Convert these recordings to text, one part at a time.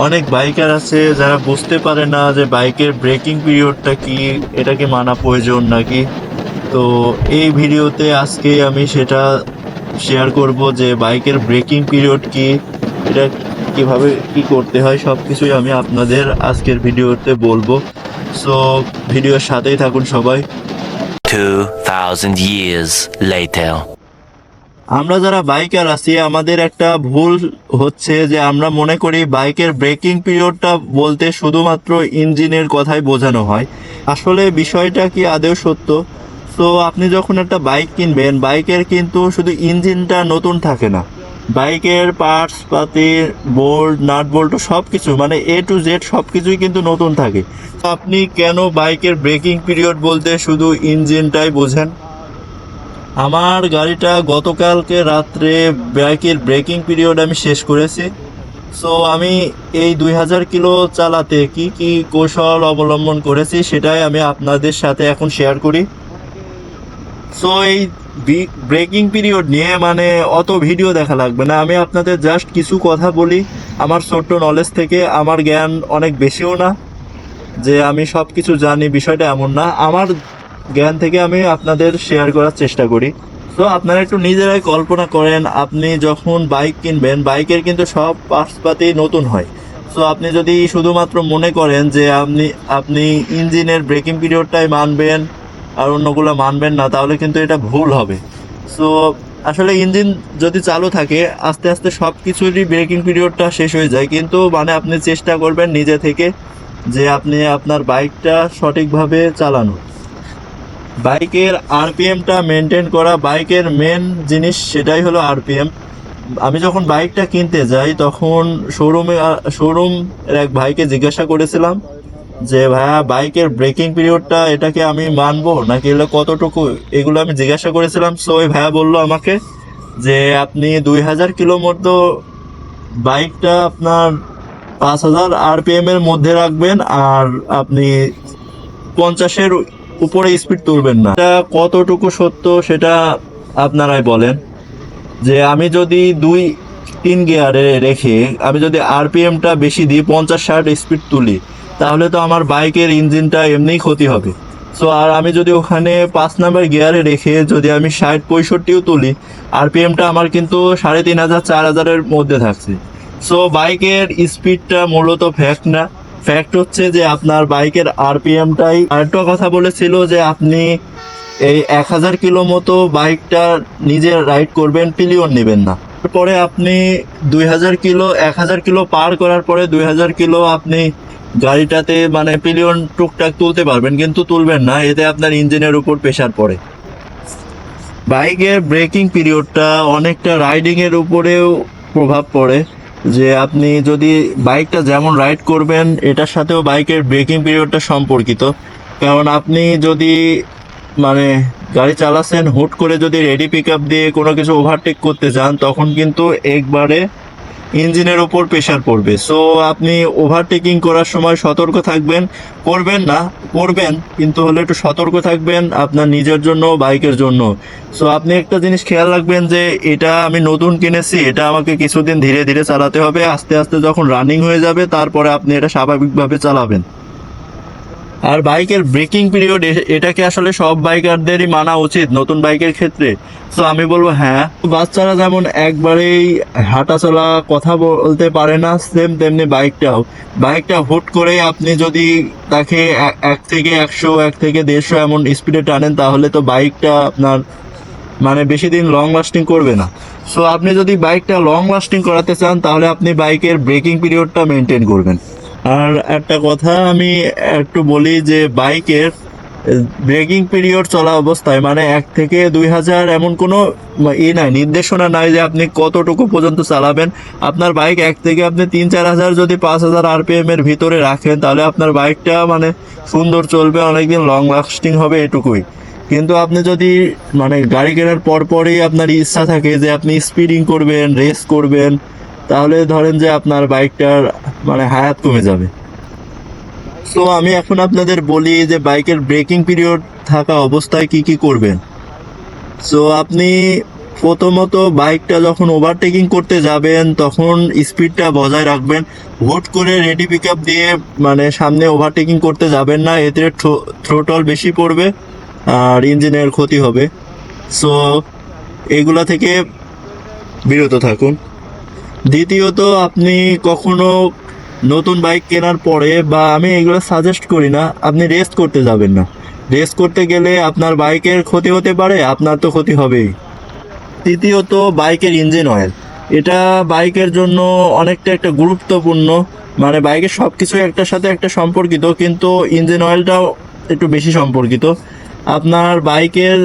অনেক বাইকার আছে যারা বুঝতে পারে না যে বাইকের ব্রেকিং পিরিয়ডটা কি, এটা কি মানা প্রয়োজন নাকি। তো এই ভিডিওতে আজকে আমি সেটা শেয়ার করব যে বাইকের ব্রেকিং পিরিয়ড কি, এটা কিভাবে কি করতে হয়, সব কিছুই আমি আপনাদের আজকের ভিডিওতে বলবো। সো ভিডিওর সাথেই থাকুন সবাই। 2000 years later. আমরা যারা বাইকার আছি আমাদের একটা ভুল হচ্ছে যে আমরা মনে করি বাইকের ব্রেকিং পিরিয়ডটা বলতে শুধুমাত্র ইঞ্জিনের কথাই বোঝানো হয়। আসলে বিষয়টা কি আদৌ সত্য? তো আপনি যখন একটা বাইক কিনবেন, বাইকের কিন্তু শুধু ইঞ্জিনটা নতুন থাকে না, বাইকের পার্টস পাতি, বোল্ট, নাট বল্ট সব কিছু, মানে A to Z সব কিছুই কিন্তু নতুন থাকে। তো আপনি কেন বাইকের ব্রেকিং পিরিয়ড বলতে শুধু ইঞ্জিনটাই বোঝেন? আমার গাড়িটা গতকালকে রাত্রে বাইকের ব্রেকিং পিরিয়ড আমি শেষ করেছি। সো আমি এই 2000 কিলো চালাতে কি কি কৌশল অবলম্বন করেছি সেটাই আমি আপনাদের সাথে এখন শেয়ার করি। সো এই ব্রেকিং পিরিয়ড নিয়ে মানে অত ভিডিও দেখা লাগবে না, আমি আপনাদের জাস্ট কিছু কথা বলি আমার ছোট্ট নলেজ থেকে। আমার জ্ঞান অনেক বেশিও না যে আমি সব কিছু জানি, বিষয়টা এমন না। আমার জ্ঞান থেকে আমি আপনাদের শেয়ার করার চেষ্টা করি। তো আপনারা একটু নিজেরাই কল্পনা করেন, আপনি যখন বাইক কিনবেন, বাইকের কিন্তু সব পার্টসপাতি নতুন হয়। সো আপনি যদি শুধুমাত্র মনে করেন যে আপনি আপনি ইঞ্জিনের ব্রেকিং পিরিয়ডটাই মানবেন আর অন্যগুলো মানবেন না, তাহলে কিন্তু এটা ভুল হবে। সো আসলে ইঞ্জিন যদি চালু থাকে, আস্তে আস্তে সব কিছুরই ব্রেকিং পিরিয়ডটা শেষ হয়ে যায়, কিন্তু মানে আপনি চেষ্টা করবেন নিজে থেকে যে আপনি আপনার বাইকটা সঠিকভাবে চালানো। বাইকের আরপিএমটা মেনটেন করা বাইকের মেন জিনিস, সেটাই হলো আরপিএম। আমি যখন বাইকটা কিনতে যাই তখন শোরুমের এক ভাইকে জিজ্ঞাসা করেছিলাম যে ভাইয়া বাইকের ব্রেকিং পিরিয়ডটা এটাকে আমি মানবো নাকি এগুলো কতটুকু, এগুলো আমি জিজ্ঞাসা করেছিলাম। সো ওই ভাইয়া বললো আমাকে যে আপনি 2000 কিলো মতো বাইকটা আপনার 5000 আরপিএম এর মধ্যে রাখবেন, আর আপনি 50-এর উপরে স্পিড তুলবেন না। এটা কতটুকু সত্য সেটা আপনারাই বলেন। যে আমি যদি 2-3 গিয়ারে রেখে আমি যদি আরপিএমটা বেশি দিই, 50-60 স্পিড তুলি, তাহলে তো আমার বাইকের ইঞ্জিনটা এমনিই ক্ষতি হবে। সো আর আমি যদি ওখানে 5 নাম্বার গিয়ারে রেখে যদি আমি 60-65ও তুলি, আরপিএমটা আমার কিন্তু 3500-4000-এর মধ্যে থাকছে। সো বাইকের স্পিডটা মূলত ফ্যাক্ট না, ফ্যাক্ট হচ্ছে যে আপনার বাইকের আরপিএমটাই। আরেকটা কথা বলেছিল যে আপনি এই 1000 কিলো মতো বাইকটা নিজে রাইড করবেন, পিলিয়ন নেবেন না। তারপরে আপনি 2000 কিলো 1000 কিলো পার করার পরে 2000 কিলো আপনি গাড়িটাতে মানে পিলিয়ন টুকটাক তুলতে পারবেন, কিন্তু তুলবেন না, এতে আপনার ইঞ্জিনের উপর প্রেশার পড়ে। বাইকের ব্রেকিং পিরিয়ডটা অনেকটা রাইডিং এর উপরেও প্রভাব পড়ে, যে আপনি যদি বাইকটা যেমন রাইড করবেন এটার সাথেও বাইকের ব্রেকিং পিরিয়ডটা সম্পর্কিত। কারণ আপনি যদি মানে গাড়ি চালাচ্ছেন, হুট করে যদি রেডি পিক আপ দিয়ে কোনো কিছু ওভারটেক করতে যান, তখন কিন্তু একবারে ইঞ্জিনের উপর প্রেশার পড়বে। সো আপনি ওভারটেকিং করার সময় সতর্ক থাকবেন, করবেন না, করবেন কিন্তু হলে একটু সতর্ক থাকবেন আপনার নিজের জন্য, বাইকের জন্য। সো আপনি একটা জিনিস খেয়াল রাখবেন যে এটা আমি নতুন কিনেছি, এটা আমাকে কিছুদিন ধীরে ধীরে চালাতে হবে, আস্তে আস্তে যখন রানিং হয়ে যাবে তারপরে আপনি এটা স্বাভাবিকভাবে চালাবেন। আর বাইকের ব্রেকিং পিরিয়ড এটাকে আসলে সব বাইকারদেরই মানা উচিত নতুন বাইকের ক্ষেত্রে। তো আমি বলবো হ্যাঁ, বাচ্চারা যেমন একবারেই হাঁটা চলা কথা বলতে পারে না, সেম তেমনি বাইকটা হুট করে আপনি যদি তাকে 1 থেকে 100 1 থেকে 150 এমন স্পিডে টানেন, তাহলে তো বাইকটা আপনার মানে বেশি দিন লং লাস্টিং করবে না। সো আপনি যদি বাইকটা লং লাস্টিং করাতে চান, তাহলে আপনি বাইকের ব্রেকিং পিরিয়ডটা মেনটেন করবেন। আর একটা কথা আমি একটু বলি যে বাইকের ব্রেকিং পিরিয়ড চলা অবস্থায় মানে 1 থেকে 2000 এমন কোনো নাই, নির্দেশনা নাই যে আপনি কতটুকু পর্যন্ত চালাবেন। আপনার বাইক থেকে আপনি 3-4 হাজার যদি 5000 আরপিএম এর ভিতরে রাখেন, তাহলে আপনার বাইকটা মানে সুন্দর চলবে, অনেকদিন লং লাস্টিং হবে, এটুকুই। কিন্তু আপনি যদি মানে গাড়ি কেনার পরপরই আপনার ইচ্ছা থাকে যে আপনি স্পিডিং করবেন, রেস করবেন, তাহলে ধরেন যে আপনার বাইকটার মানে হায়াত কমে যাবে। সো আমি এখন আপনাদের বলি যে বাইকের ব্রেকিং পিরিয়ড থাকা অবস্থায় কি কি করবেন। সো আপনি প্রথমত বাইকটা যখন ওভারটেকিং করতে যাবেন তখন স্পিডটা বজায় রাখবেন। হুট করে রেডি পিক আপ দিয়ে মানে সামনে ওভারটেকিং করতে যাবেন না, এতে থ্রোটল বেশি পড়বে আর ইঞ্জিনের ক্ষতি হবে। সো এগুলা থেকে বিরত থাকুন। দ্বিতীয়ত, আপনি কখনো নতুন বাইক কেনার পরে, বা আমি এগুলো সাজেস্ট করি না, আপনি রেস্ট করতে যাবেন না। রেস্ট করতে গেলে আপনার বাইকের ক্ষতি হতে পারে, আপনার তো ক্ষতি হবেই। তৃতীয়ত, বাইকের ইঞ্জিন অয়েল, এটা বাইকের জন্য অনেকটা একটা গুরুত্বপূর্ণ, মানে বাইকের সব কিছু একটার সাথে একটা সম্পর্কিত, কিন্তু ইঞ্জিন অয়েলটাও একটু বেশি সম্পর্কিত। আপনার বাইকের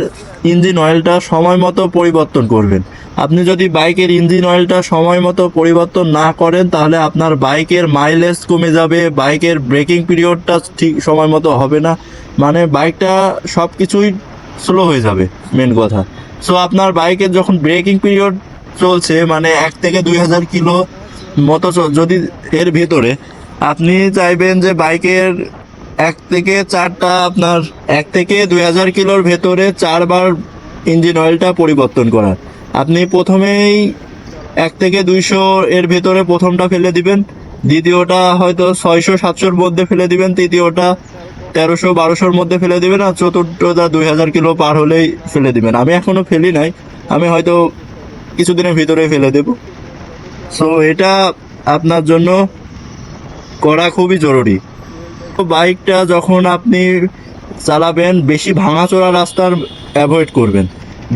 ইঞ্জিন অয়েলটা সময় মতো পরিবর্তন করবেন। আপনি যদি বাইকের ইঞ্জিন অয়েলটা সময় মতো পরিবর্তন না করেন তাহলে আপনার বাইকের মাইলেজ কমে যাবে, বাইকের ব্রেকিং পিরিয়ডটা ঠিক সময় মতো হবে না, মানে বাইকটা সব কিছুই স্লো হয়ে যাবে মেন কথা। সো আপনার বাইকের যখন ব্রেকিং পিরিয়ড চলছে, মানে 1 থেকে 2 হাজার কিলো মতো যদি এর ভেতরে, আপনি চাইবেন যে বাইকের 1 থেকে 2 হাজার কিলোর ভেতরে 4 বার ইঞ্জিন অয়েলটা পরিবর্তন করার। আপনি প্রথমেই 1 থেকে 200 এর ভেতরে প্রথমটা ফেলে দিবেন, দ্বিতীয়টা হয়তো 600-700-র মধ্যে ফেলে দিবেন, তৃতীয়টা 1300-1200-র মধ্যে ফেলে দিবেন, আর চতুর্থটা 2000 কিলো পার হলেই ফেলে দিবেন। আমি এখনো ফেলি নাই, আমি হয়তো কিছুদিনের ভিতরে ফেলে দেব। সো এটা আপনার জন্য করা খুবই জরুরি। তো বাইকটা যখন আপনি চালাবেন বেশি ভাঙাচোরা রাস্তার অ্যাভয়েড করবেন।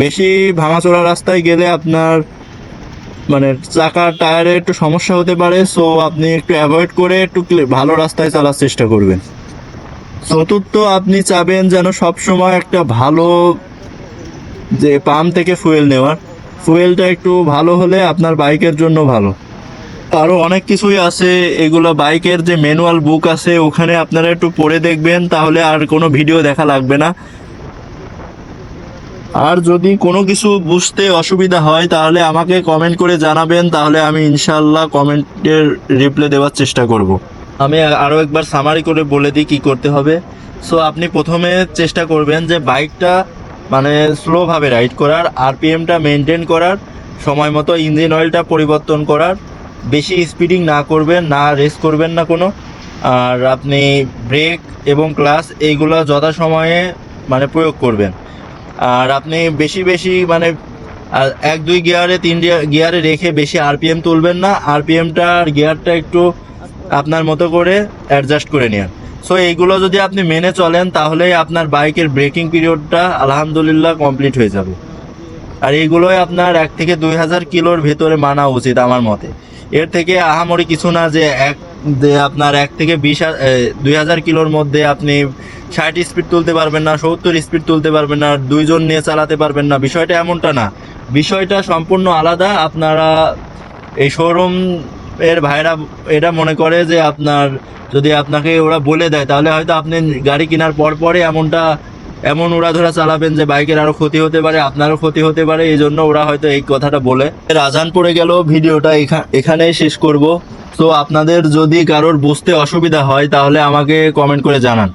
বেশি ভাঙাচোরা রাস্তায় গেলে আপনার মানে চাকার টায়ারে একটু সমস্যা হতে পারে। সো আপনি একটু অ্যাভয়েড করে একটু ভালো রাস্তায় চালার চেষ্টা করবেন। চতুর্থ, আপনি চাবেন যেন সবসময় একটা ভালো যে পাম্প থেকে ফুয়েল নেওয়ার, ফুয়েলটা একটু ভালো হলে আপনার বাইকের জন্য ভালো। আরও অনেক কিছুই আছে, এগুলো বাইকের যে ম্যানুয়াল বুক আছে ওখানে আপনারা একটু পড়ে দেখবেন, তাহলে আর কোনো ভিডিও দেখা লাগবে না। আর যদি কোনো কিছু বুঝতে অসুবিধা হয় তাহলে আমাকে কমেন্ট করে জানাবেন, তাহলে আমি ইনশাল্লাহ কমেন্টের রিপ্লাই দেওয়ার চেষ্টা করব। আমি আরও একবার সামারি করে বলে দিই কী করতে হবে। সো আপনি প্রথমে চেষ্টা করবেন যে বাইকটা মানে স্লোভাবে রাইড করার, আরপিএমটা মেনটেন করার, সময় মতো ইঞ্জিন অয়েলটা পরিবর্তন করার, বেশি স্পিডিং না করবেন, না রেস করবেন না কোনো। আর আপনি ব্রেক এবং ক্লাচ এইগুলো যথাসময়ে মানে প্রয়োগ করবেন। আর আপনি বেশি বেশি মানে 1-2 গিয়ারে 3 গিয়ারে রেখে বেশি আরপিএম তুলবেন না, আরপিএমটা আর গিয়ারটা একটু আপনার মতো করে অ্যাডজাস্ট করে নেন। সো এইগুলো যদি আপনি মেনে চলেন তাহলেই আপনার বাইকের ব্রেকিং পিরিয়ডটা আলহামদুলিল্লাহ কমপ্লিট হয়ে যাবে। আর এইগুলোই আপনার 1 থেকে 2 হাজার কিলোর ভেতরে মানা উচিত আমার মতে। এর থেকে আহামরি কিছু না যে আপনার 1 থেকে 2 হাজার কিলোর মধ্যে আপনি 60 স্পিড তুলতে পারবেন না, 70 স্পিড তুলতে পারবেন না, 2 জন নিয়ে চালাতে পারবেন না, বিষয়টা এমনটা না। বিষয়টা সম্পূর্ণ আলাদা। আপনারা এই শোরুম এর ভাইরা এটা মনে করে যে আপনার যদি আপনাকে ওরা বলে দেয় তাহলে হয়তো আপনি গাড়ি কেনার পরে এমন উড়াধরা চালাবেন যে বাইকের আরো ক্ষতি হতে পারে, আপনারও ক্ষতি হতে পারে। এই জন্য ওরা হয়তো এই কথাটা বলে। আজান পড়ে গেল, ভিডিওটা এখানেই শেষ করব। তো আপনাদের যদি কারোর বুঝতে অসুবিধা হয় তাহলে আমাকে কমেন্ট করে জানান।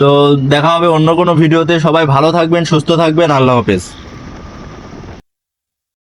তো দেখা হবে অন্য কোনো ভিডিওতে। সবাই ভালো থাকবেন, সুস্থ থাকবেন, আল্লাহ হাফেজ।